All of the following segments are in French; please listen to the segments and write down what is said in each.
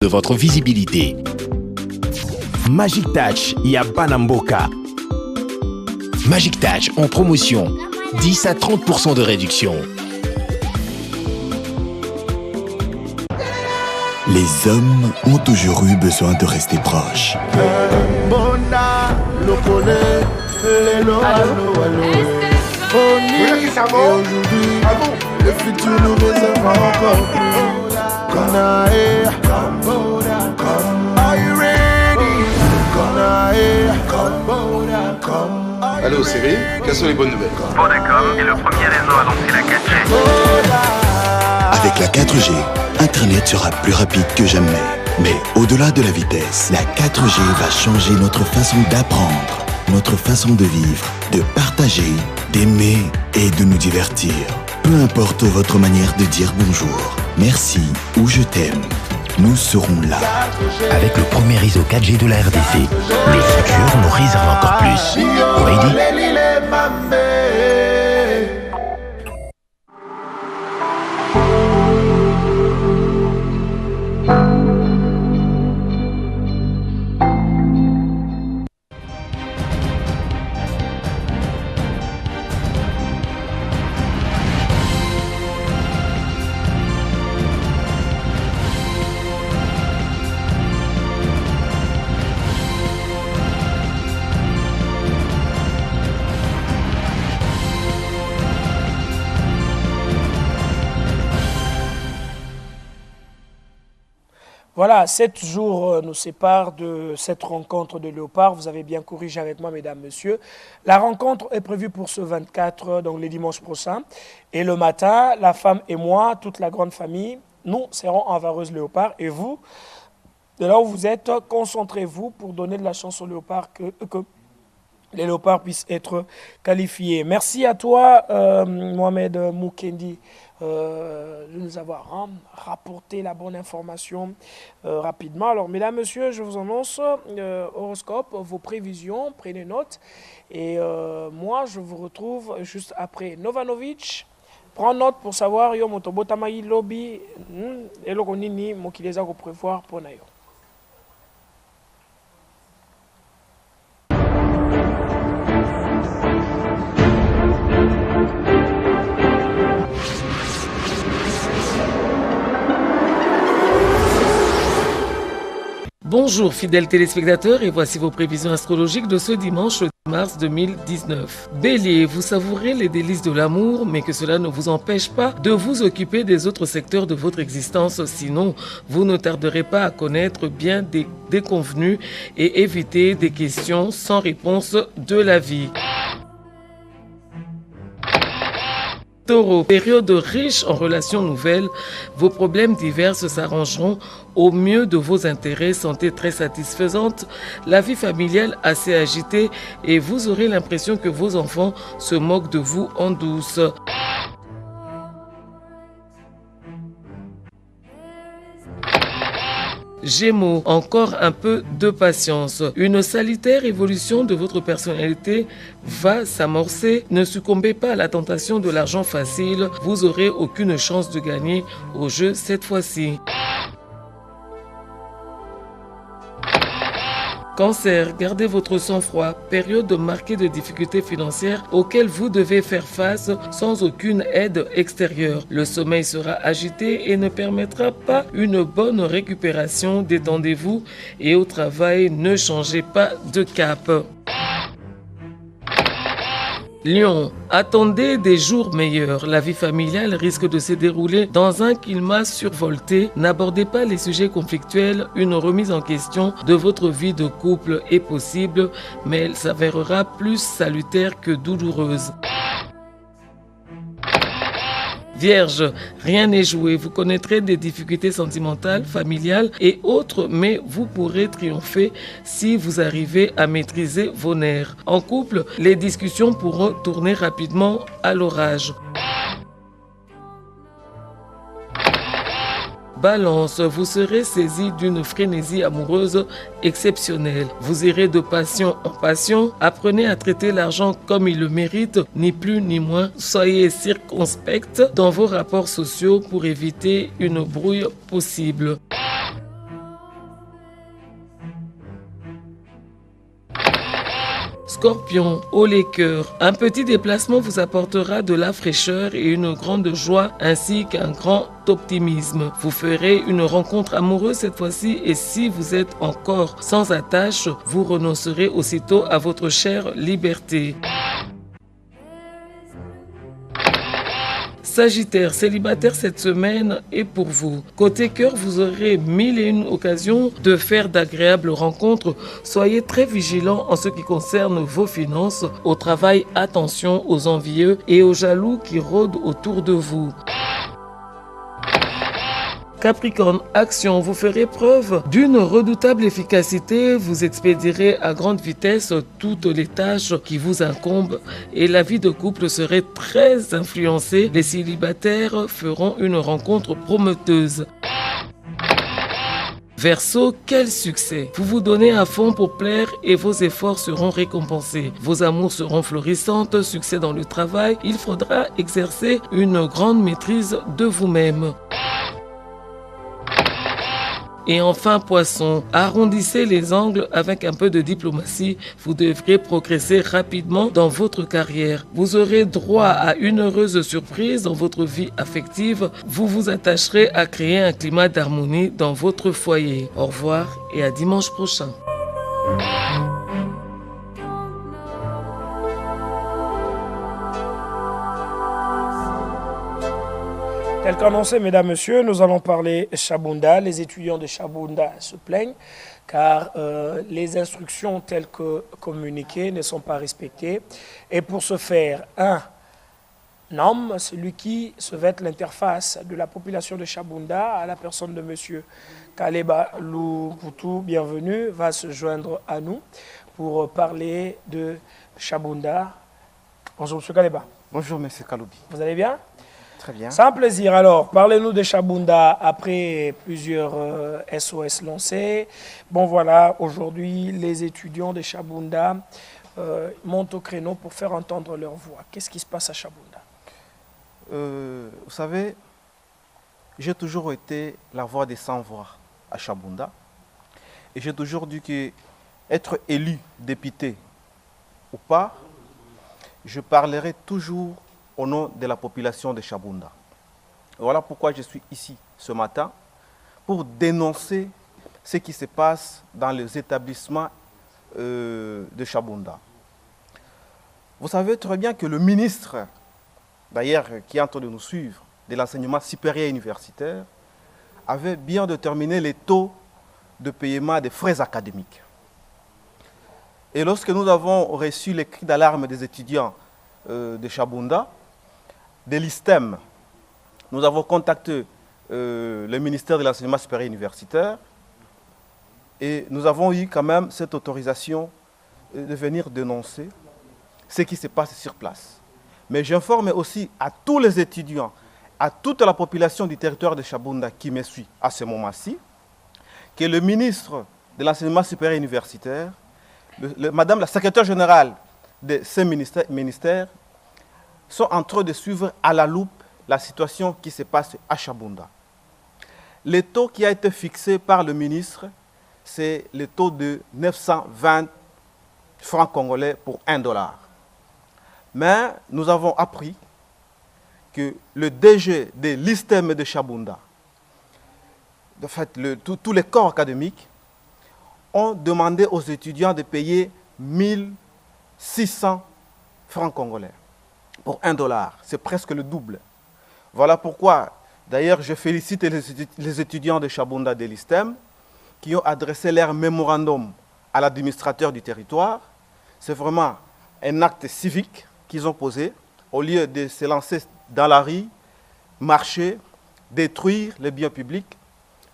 de votre visibilité. Magic Touch, Yabanamboka. Magic Touch en promotion, 10 à 30% de réduction. Les hommes ont toujours eu besoin de rester proches. Le futur nous réserve encore plus. Are you ready? Allô Cyril, quelles sont les bonnes nouvelles? Vodacom est le premier réseau à lancer la 4G. Avec la 4G, Internet sera plus rapide que jamais. Mais au-delà de la vitesse, la 4G va changer notre façon d'apprendre, notre façon de vivre, de partager, d'aimer et de nous divertir. Peu importe votre manière de dire bonjour, merci ou je t'aime, nous serons là. Avec le premier réseau 4G de la RDC, le futur nous réserve encore plus. Ready? Voilà, 7 jours nous séparent de cette rencontre de Léopard. Vous avez bien corrigé avec moi, mesdames, messieurs. La rencontre est prévue pour ce 24, donc les dimanches prochains. Et le matin, la femme et moi, toute la grande famille, nous serons en Vareuse Léopard. Et vous, de là où vous êtes, concentrez-vous pour donner de la chance aux Léopards que les Léopards puissent être qualifiés. Merci à toi, Mohamed Moukendi, de nous avoir rapporté la bonne information rapidement. Alors, mesdames, messieurs, je vous annonce horoscope, vos prévisions, prenez note. Et moi, je vous retrouve juste après Novanovic. Prends note pour savoir yo motobotamayi lobby eloko nini mokileza ko prévoir pour nayo. Bonjour fidèles téléspectateurs et voici vos prévisions astrologiques de ce dimanche 10 mars 2019. Bélier, vous savourez les délices de l'amour, mais que cela ne vous empêche pas de vous occuper des autres secteurs de votre existence, sinon vous ne tarderez pas à connaître bien des déconvenus et éviter des questions sans réponse de la vie. Taureau, période riche en relations nouvelles, vos problèmes divers s'arrangeront au mieux de vos intérêts, santé très satisfaisante, la vie familiale assez agitée et vous aurez l'impression que vos enfants se moquent de vous en douce. Gémeaux, encore un peu de patience. Une salutaire évolution de votre personnalité va s'amorcer. Ne succombez pas à la tentation de l'argent facile. Vous aurez aucune chance de gagner au jeu cette fois-ci. Cancer, gardez votre sang-froid, période marquée de difficultés financières auxquelles vous devez faire face sans aucune aide extérieure. Le sommeil sera agité et ne permettra pas une bonne récupération. Détendez-vous et au travail, ne changez pas de cap. Lion, attendez des jours meilleurs. La vie familiale risque de se dérouler dans un climat survolté. N'abordez pas les sujets conflictuels. Une remise en question de votre vie de couple est possible, mais elle s'avérera plus salutaire que douloureuse. Vierge, rien n'est joué, vous connaîtrez des difficultés sentimentales, familiales et autres, mais vous pourrez triompher si vous arrivez à maîtriser vos nerfs. En couple, les discussions pourront tourner rapidement à l'orage. Balance, vous serez saisi d'une frénésie amoureuse exceptionnelle. Vous irez de passion en passion. Apprenez à traiter l'argent comme il le mérite, ni plus ni moins. Soyez circonspect dans vos rapports sociaux pour éviter une brouille possible. Scorpion, haut les cœurs. Un petit déplacement vous apportera de la fraîcheur et une grande joie ainsi qu'un grand optimisme. Vous ferez une rencontre amoureuse cette fois-ci et si vous êtes encore sans attache, vous renoncerez aussitôt à votre chère liberté. Sagittaire, célibataire cette semaine est pour vous. Côté cœur, vous aurez 1001 occasions de faire d'agréables rencontres. Soyez très vigilants en ce qui concerne vos finances. Au travail, attention aux envieux et aux jaloux qui rôdent autour de vous. Capricorne, action, vous ferez preuve d'une redoutable efficacité, vous expédierez à grande vitesse toutes les tâches qui vous incombent et la vie de couple serait très influencée. Les célibataires feront une rencontre prometteuse. Verseau, quel succès! Vous vous donnez à fond pour plaire et vos efforts seront récompensés. Vos amours seront florissantes, succès dans le travail. Il faudra exercer une grande maîtrise de vous-même. Et enfin, Poisson, arrondissez les angles avec un peu de diplomatie. Vous devrez progresser rapidement dans votre carrière. Vous aurez droit à une heureuse surprise dans votre vie affective. Vous vous attacherez à créer un climat d'harmonie dans votre foyer. Au revoir et à dimanche prochain. Tel qu'annoncé, mesdames, messieurs, nous allons parler Chabunda. Les étudiants de Chabunda se plaignent car les instructions telles que communiquées ne sont pas respectées. Et pour ce faire, un homme, celui qui se va être l'interface de la population de Chabunda à la personne de monsieur Kaleba Loupoutou, bienvenue, va se joindre à nous pour parler de Chabunda. Bonjour, monsieur Kaleba. Bonjour, monsieur Kaloubi. Vous allez bien? Très bien. C'est un plaisir. Alors, parlez-nous de Chabunda après plusieurs SOS lancés. Bon, voilà, aujourd'hui, les étudiants de Chabunda montent au créneau pour faire entendre leur voix. Qu'est-ce qui se passe à Chabunda? Vous savez, j'ai toujours été la voix des sans-voix à Chabunda. Et j'ai toujours dit qu'être élu député ou pas, je parlerai toujours au nom de la population de Chabunda. Voilà pourquoi je suis ici ce matin, pour dénoncer ce qui se passe dans les établissements de Chabunda. Vous savez très bien que le ministre, d'ailleurs qui est en train de nous suivre, de l'enseignement supérieur universitaire, avait bien déterminé les taux de paiement des frais académiques. Et lorsque nous avons reçu les cris d'alarme des étudiants de Chabunda, de l'ISTEM, nous avons contacté le ministère de l'enseignement supérieur universitaire et nous avons eu quand même cette autorisation de venir dénoncer ce qui se passe sur place. Mais j'informe aussi à tous les étudiants, à toute la population du territoire de Chabunda qui me suit à ce moment-ci, que le ministre de l'enseignement supérieur universitaire, madame la secrétaire générale de ce ministère, sont en train de suivre à la loupe la situation qui se passe à Chabunda. Le taux qui a été fixé par le ministre, c'est le taux de 920 francs congolais pour $1. Mais nous avons appris que le DG de l'ISTEM de Chabunda, en fait, tous les corps académiques, ont demandé aux étudiants de payer 1600 francs congolais pour $1. C'est presque le double. Voilà pourquoi, d'ailleurs, je félicite les étudiants de Chabunda de l'ISTEM qui ont adressé leur mémorandum à l'administrateur du territoire. C'est vraiment un acte civique qu'ils ont posé au lieu de se lancer dans la rue, marcher, détruire les biens publics.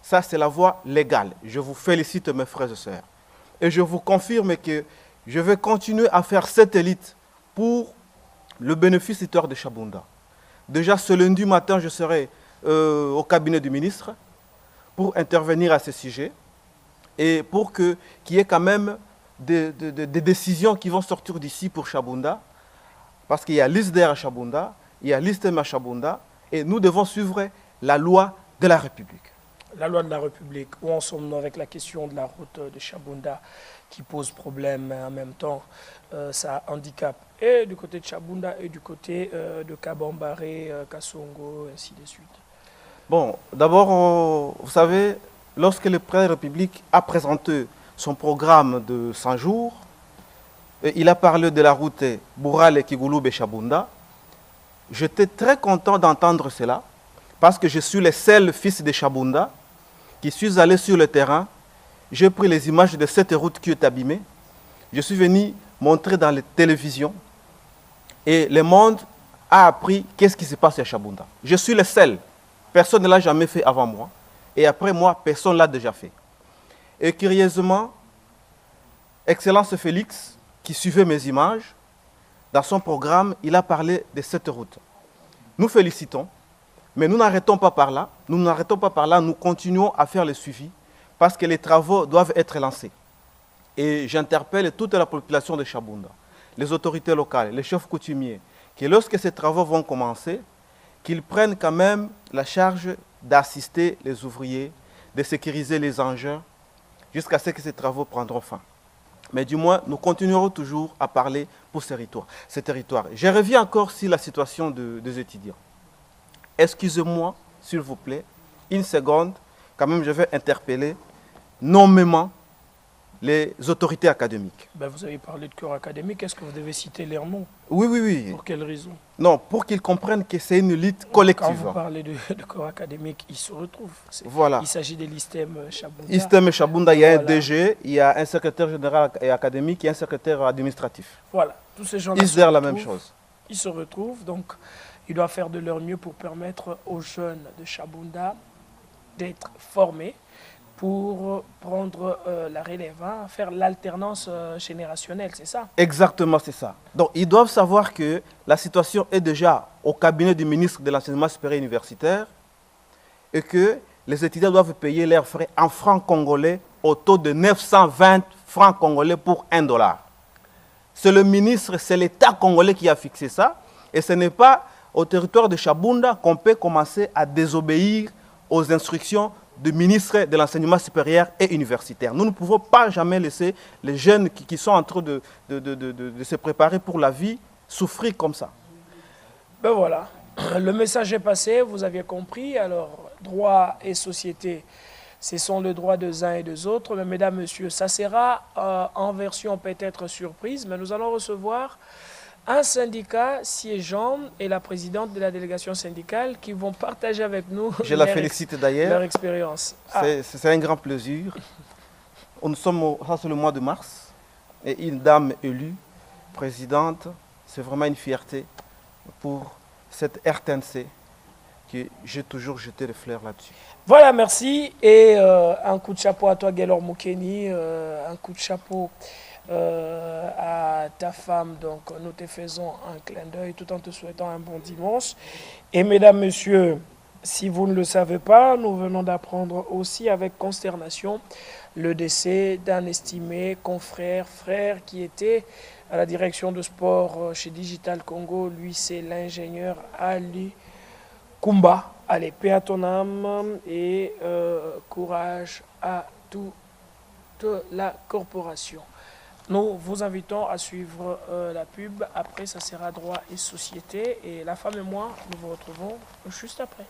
Ça, c'est la voie légale. Je vous félicite, mes frères et sœurs. Et je vous confirme que je vais continuer à faire cette élite pour le bénéfice citoyen de Chabunda. Déjà, ce lundi matin, je serai au cabinet du ministre pour intervenir à ce sujet et pour qu'il y ait quand même des décisions qui vont sortir d'ici pour Chabunda. Parce qu'il y a l'ISDER à Chabunda, il y a l'ISTEM à Chabunda et nous devons suivre la loi de la République. La loi de la République, où en sommes-nous avec la question de la route de Chabunda qui pose problème, mais en même temps, ça handicape et du côté de Chabunda et du côté de Kabambaré, Kassongo, ainsi de suite. Bon, d'abord, vous savez, lorsque le président de la République a présenté son programme de 100 jours, il a parlé de la route Bourale, Kigouloube et Chabunda. J'étais très content d'entendre cela, parce que je suis le seul fils de Chabunda qui suis allé sur le terrain. J'ai pris les images de cette route qui est abîmée. Je suis venu montrer dans les télévisions et le monde a appris qu'est-ce qui se passe à Chabunda. Je suis le seul. Personne ne l'a jamais fait avant moi. Et après moi, personne ne l'a déjà fait. Et curieusement, Excellence Félix, qui suivait mes images, dans son programme, il a parlé de cette route. Nous félicitons, mais nous n'arrêtons pas par là. Nous n'arrêtons pas par là, nous continuons à faire le suivi parce que les travaux doivent être lancés. Et j'interpelle toute la population de Chabunda, les autorités locales, les chefs coutumiers, que lorsque ces travaux vont commencer, qu'ils prennent quand même la charge d'assister les ouvriers, de sécuriser les engins, jusqu'à ce que ces travaux prendront fin. Mais du moins, nous continuerons toujours à parler pour ces territoires. Je reviens encore sur la situation des étudiants. Excusez-moi, s'il vous plaît, une seconde, quand même je vais interpeller nommément les autorités académiques. Ben, vous avez parlé de corps académique, est-ce que vous devez citer leurs noms? Oui, oui, oui. Pour quelle raison? Non, pour qu'ils comprennent que c'est une lutte collective. Quand vous parlez de corps académique, ils se retrouvent. Voilà. Il s'agit de l'ISTEM Chabunda. ISTEM Chabunda, il y a un DG, il y a un secrétaire général et académique et un secrétaire administratif. Voilà, tous ces gens-là ils se la même chose. Ils se retrouvent, donc ils doivent faire de leur mieux pour permettre aux jeunes de Chabunda d'être formés pour prendre la relève, hein, faire l'alternance générationnelle, c'est ça? Exactement, c'est ça. Donc, ils doivent savoir que la situation est déjà au cabinet du ministre de l'Enseignement supérieur universitaire et que les étudiants doivent payer leurs frais en francs congolais au taux de 920 francs congolais pour $1. C'est le ministre, c'est l'État congolais qui a fixé ça et ce n'est pas au territoire de Chabunda qu'on peut commencer à désobéir aux instructions du ministre de l'Enseignement supérieur et universitaire. Nous ne pouvons pas jamais laisser les jeunes qui sont en train de se préparer pour la vie souffrir comme ça. Ben voilà, le message est passé, vous aviez compris. Alors, droit et société, ce sont le droit des uns et des autres. Mais mesdames, messieurs, ça sera en version peut-être surprise, mais nous allons recevoir un syndicat siégeant et la présidente de la délégation syndicale qui vont partager avec nous la félicite d'ailleurs. Leur expérience. C'est un grand plaisir. Nous sommes c'est le mois de mars et une dame élue, présidente, c'est vraiment une fierté pour cette RTNC que j'ai toujours jeté les fleurs là-dessus. Voilà, merci. Et un coup de chapeau à toi, Gaylor Moukeni, un coup de chapeau à ta femme. Donc nous te faisons un clin d'œil tout en te souhaitant un bon dimanche. Et mesdames, messieurs, si vous ne le savez pas, nous venons d'apprendre aussi avec consternation le décès d'un estimé confrère, frère qui était à la direction de sport chez Digital Congo. Lui, c'est l'ingénieur Ali Kumba. Allez, paix à ton âme et courage à toute la corporation. Nous vous invitons à suivre la pub. Après, ça sera droit et société. Et la femme et moi, nous vous retrouvons juste après.